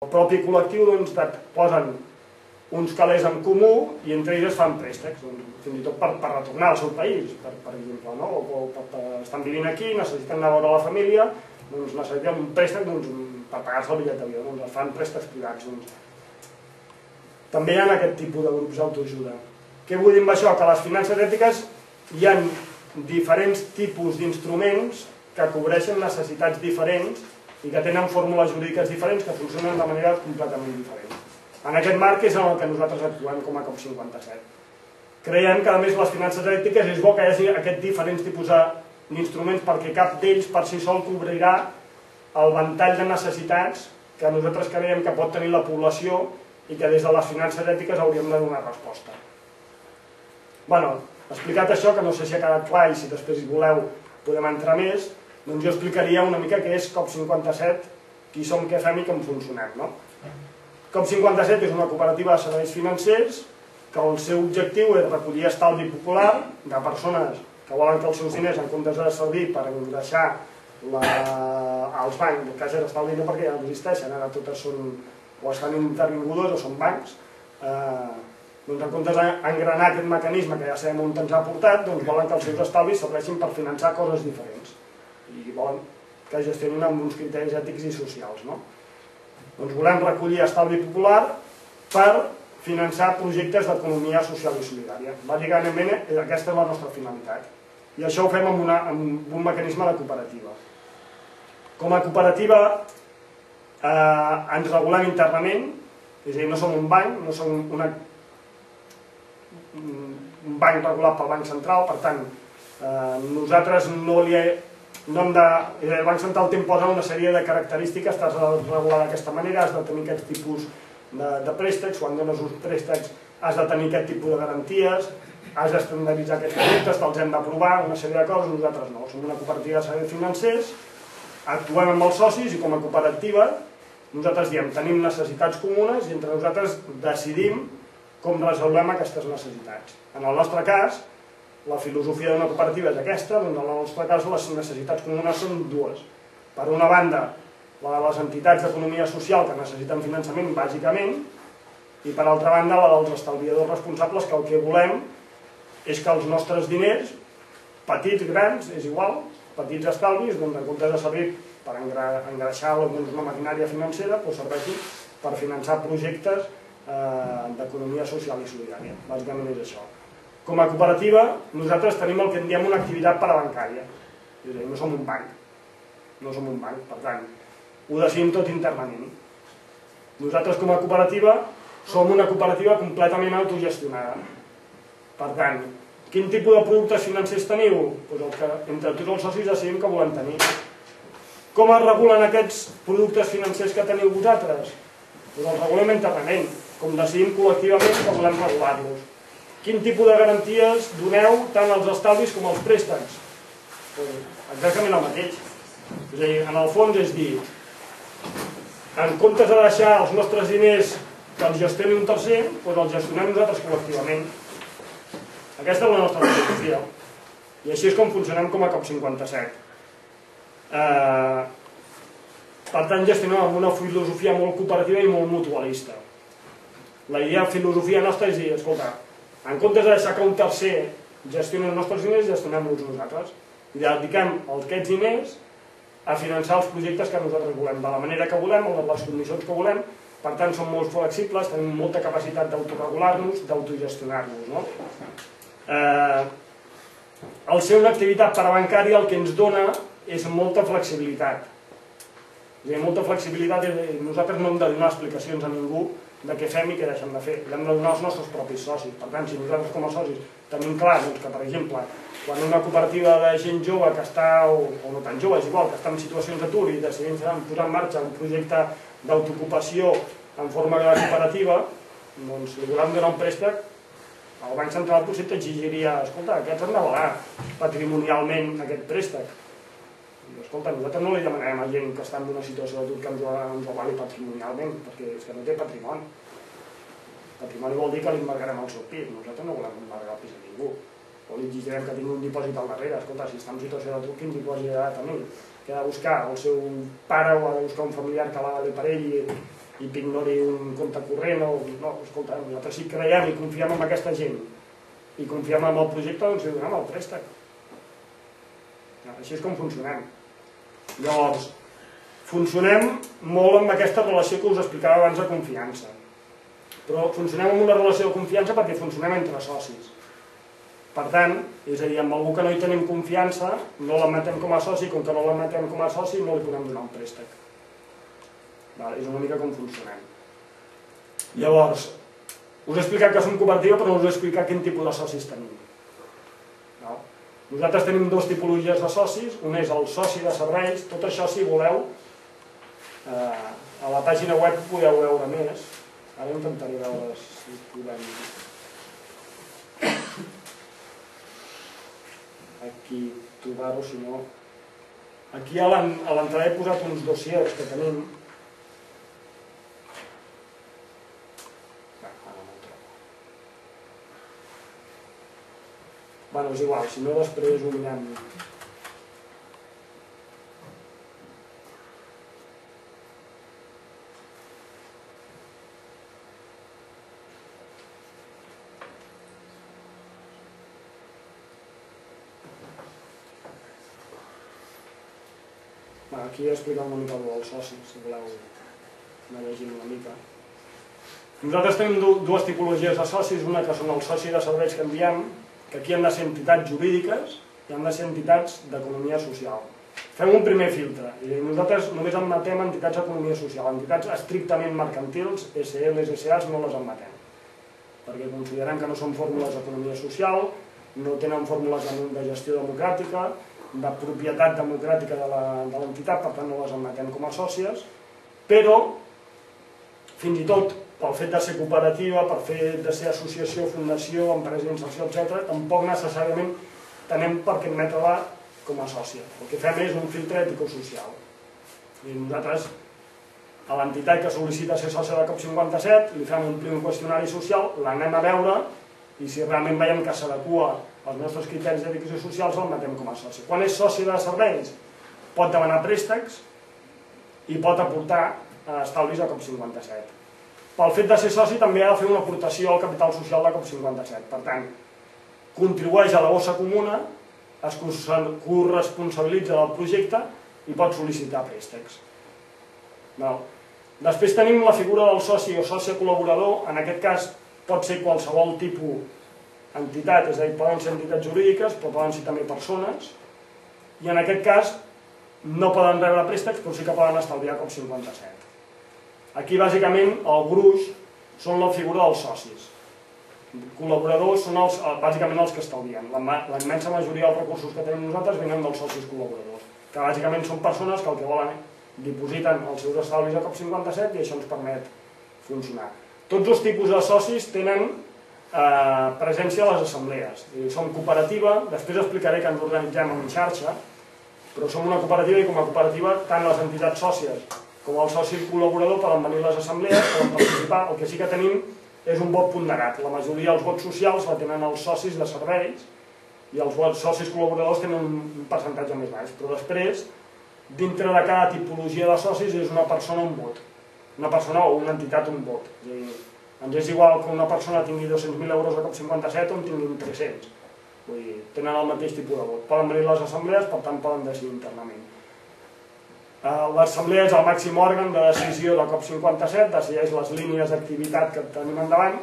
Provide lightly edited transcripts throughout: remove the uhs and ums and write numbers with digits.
El propi col·lectiu posen uns calés en comú i entre ells es fan préstecs, fins i tot per retornar al seu país, per exemple, o estan vivint aquí, necessiten anar a veure la família, doncs necessiten un préstec per pagar-se el bitllet d'avió, doncs es fan préstecs privats. També hi ha aquest tipus de grups d'autoajuda. Què vull dir amb això? Que a les finances ètiques hi ha diferents tipus d'instruments que cobreixen necessitats diferents i que tenen fórmules jurídiques diferents que funcionen de manera completament diferent. En aquest marc és en el que nosaltres actuem com a COP57. Creiem que, a més, les finances ètiques és bo que hi hagi aquests diferents tipus d'instruments perquè cap d'ells per si sol cobrirà el ventall de necessitats que nosaltres creiem que pot tenir la població i que des de les finances ètiques hauríem de donar resposta. Bé, explicat això, que no sé si ha quedat clar i si després voleu podem entrar més, doncs jo explicaria una mica què és COP57, qui som, què fem i com funcionem. COP57 és una cooperativa de serveis financers que el seu objectiu és recollir estalvi popular de persones que volen que els seus diners, en comptes de servir per engreixar als bancs, caixes d'estalvi no perquè ja no existeixen, ara totes són o estan intervingudes o són bancs, doncs en comptes d'engranar aquest mecanisme que ja sabem on ens ha portat, doncs volen que els seus estalvis serveixin per finançar coses diferents i volen que gestionin amb uns criteris ètics i socials. Doncs volem recollir estalvi popular per finançar projectes d'economia social i solidària. Bàsicament aquesta és la nostra finalitat i això ho fem amb un mecanisme de cooperativa. Com a cooperativa ens regulem internament, és a dir, no som un banc, no som un banc regulat pel Banc Central, per tant, nosaltres no hem de... El Banc Central t'imposa una sèrie de característiques, t'has de regular d'aquesta manera, has de tenir aquest tipus de préstecs, quan dones uns préstecs has de tenir aquest tipus de garanties, has d'estandarditzar aquests productes, te'ls hem d'aprovar, una sèrie de coses, nosaltres no, som una cooperativa de serveis financers, actuem amb els socis i com a cooperativa nosaltres diem, tenim necessitats comunes i entre nosaltres decidim com resolvem aquestes necessitats. En el nostre cas, la filosofia d'una cooperativa és aquesta, doncs en el nostre cas les necessitats comunes són dues. Per una banda, la de les entitats d'economia social que necessiten finançament bàsicament i per altra banda la dels estalviadors responsables que el que volem és que els nostres diners, petits, grans, és igual, petits estalvis, doncs en comptes de servir per engreixar una maquinària financera, serveixi per finançar projectes d'economia social i solidària. Bàsicament és això. Com a cooperativa, nosaltres tenim el que en diem una activitat parabancària. És a dir, no som un banc. No som un banc, per tant, ho decidim tot internament. Nosaltres com a cooperativa som una cooperativa completament autogestionada. Per tant, quin tipus de productes financers teniu? Doncs el que entre tots els socis decidim que volem tenir. Com es regulen aquests productes financers que teniu vosaltres? Doncs els regulem internament, com decidim col·lectivament que volem regular-los. Quin tipus de garanties doneu tant als estalvis com als préstecs? Exactament el mateix. És a dir, en el fons és dir, en comptes de deixar els nostres diners que els gestioni un tercer, doncs els gestionem nosaltres col·lectivament. Aquesta és la nostra filosofia. I així és com funcionem com a COP57. Per tant, gestionem amb una filosofia molt cooperativa i molt mutualista. La idea, filosofia nostra és dir, escolta, en comptes de deixar que un tercer gestioni els nostres diners, gestionem-los nosaltres. I dediquem aquests diners a finançar els projectes que nosaltres volem, de la manera que volem, o de les condicions que volem. Per tant, som molt flexibles, tenim molta capacitat d'autoregular-nos, d'autogestionar-nos. El ser una activitat parabancària el que ens dona és molta flexibilitat. Molta flexibilitat, nosaltres no hem de donar explicacions a ningú de què fem i què deixem de fer. L'hem de donar als nostres propis socis. Per tant, si nosaltres com a socis tenim clar que, per exemple, quan una cooperativa de gent jove que està, o no tan jove, és igual, que està en situacions d'atur i decidim posar en marxa un projecte d'autoocupació en forma de cooperativa, doncs li volem donar un préstec, el Banc Central potser t'exigiria, escolta, aquests han d'avalar patrimonialment aquest préstec. Escolta, nosaltres no li demanarem a gent que està en una situació d'atur que ens ho avali patrimonialment, perquè és que no té patrimoni. Patrimoni vol dir que li embargarem el seu pis, nosaltres no volem embargar el pis a ningú. O li exigirem que tingui un dipòsit al darrere, escolta, si està en situació d'atur, quin dipòsit ha de tenir? Que ha de buscar el seu pare o ha de buscar un familiar que l'agali per ell i p'ignori un compte corrent o... No, escolta, nosaltres si creiem i confiem en aquesta gent i confiem en el projecte, doncs li donem el préstec. Així és com funcionem. Llavors, funcionem molt amb aquesta relació que us explicava abans de confiança. Però funcionem amb una relació de confiança perquè funcionem entre socis. Per tant, és a dir, amb algú que no hi tenim confiança, no l'admetem com a soci, com que no l'admetem com a soci, no li podem donar un préstec. És una mica com funcionem. Llavors, us he explicat que som cooperativa, però no us he explicat quin tipus de socis tenim. Nosaltres tenim dues tipologies de socis, un és el soci de serveis, tot això si voleu, a la pàgina web podeu veure més, ara intentaré veure si podem... Aquí trobar-ho, si no... Aquí a l'entrada he posat uns dossiers que tenim. Bueno, és igual, si no després ho mirem. Aquí he explicat una mica dels socis, si voleu anar llegint una mica. Nosaltres tenim dues tipologies de socis, una que són els socis de serveis que en diem, que aquí han de ser entitats jurídiques i han de ser entitats d'economia social. Fem un primer filtre, i nosaltres només admetem entitats d'economia social, entitats estrictament mercantils, SLs, SAs, no les admetem, perquè considerem que no són fórmules d'economia social, no tenen fórmules de gestió democràtica, de propietat democràtica de l'entitat, per tant no les admetem com a sòcies, però fins i tot pel fet de ser cooperativa, per fet de ser associació, fundació, empresa d'inserció, etc., tampoc necessàriament tenem per què admetre-la com a sòcia. El que fem és un filtre ètico-social. I nosaltres, a l'entitat que sol·licita ser sòcia de COP57, li fem un qüestionari social, l'anem a veure, i si realment veiem que s'adequa als nostres criteris ètics i socials, l'admetem com a soci. Quan és soci de serveis, pot demanar préstecs i pot aportar estalvis a COP57. Pel fet de ser soci també ha de fer una aportació al capital social de COP57. Per tant, contribueix a la bossa comuna, es corresponsabilitza del projecte i pot sol·licitar préstecs. Després tenim la figura del soci o soci col·laborador. En aquest cas pot ser qualsevol tipus d'entitat, és a dir, poden ser entitats jurídiques, però poden ser també persones, i en aquest cas no poden rebre préstecs, però sí que poden estalviar COP57. Aquí, bàsicament, el gruix són la figura dels socis. Col·laboradors són bàsicament els que estalvien. La immensa majoria dels recursos que tenim nosaltres venen dels socis col·laboradors, que bàsicament són persones que el que volen dipositen els seus estalvis a COP57 i això ens permet funcionar. Tots els tipus de socis tenen presència a les assemblees. Som cooperativa, després explicaré que ens organitzem en xarxa, però som una cooperativa i com a cooperativa tant les entitats sòcies com el soci col·laborador poden venir a les assemblees, poden participar. El que sí que tenim és un vot ponderat. La majoria dels vots socials la tenen els socis de serveis i els socis col·laboradors tenen un percentatge més baix. Però després, dintre de cada tipologia de socis és una persona un vot. Una persona o una entitat un vot. Ens és igual que una persona tingui 200.000 euros a COP57 o en tinguin 300. Vull dir, tenen el mateix tipus de vot. Poden venir a les assemblees, per tant poden decidir internament. L'assemblea és el màxim òrgan de decisió de COP57, decideix les línies d'activitat que tenim endavant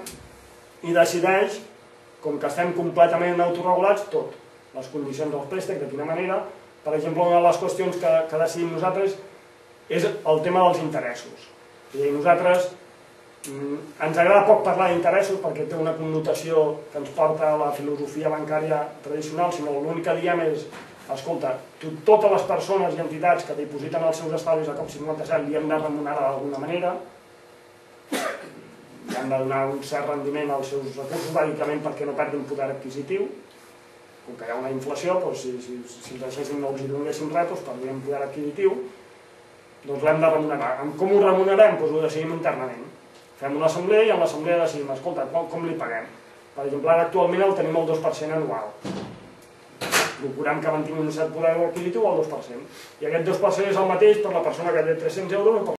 i decideix, com que estem completament autorregulats, tot. Les condicions dels préstecs, de quina manera. Per exemple, una de les qüestions que decidim nosaltres és el tema dels interessos. I nosaltres ens agrada poc parlar d'interessos perquè té una connotació que ens porta a la filosofia bancària tradicional, sinó l'únic que diem és, escolta, totes les persones i entitats que dipositen els seus estalvis a COP57 li hem de remunerar d'alguna manera, li han de donar un cert rendiment als seus recursos, bàsicament perquè no perdin poder adquisitiu. Com que hi ha una inflació, si els deixéssim no els donéssim res, perdríem poder adquisitiu, doncs l'hem de remunerar. Com ho remunerem? Ho decidim internament. Fem una assemblea i en l'assemblea decidim, escolta, com li paguem? Per exemple, ara actualment el tenim al 2% anual. Procurem que mantingui un cert poder adquisitiu al 2%. I aquest 2% és el mateix per la persona que té 300 euros o per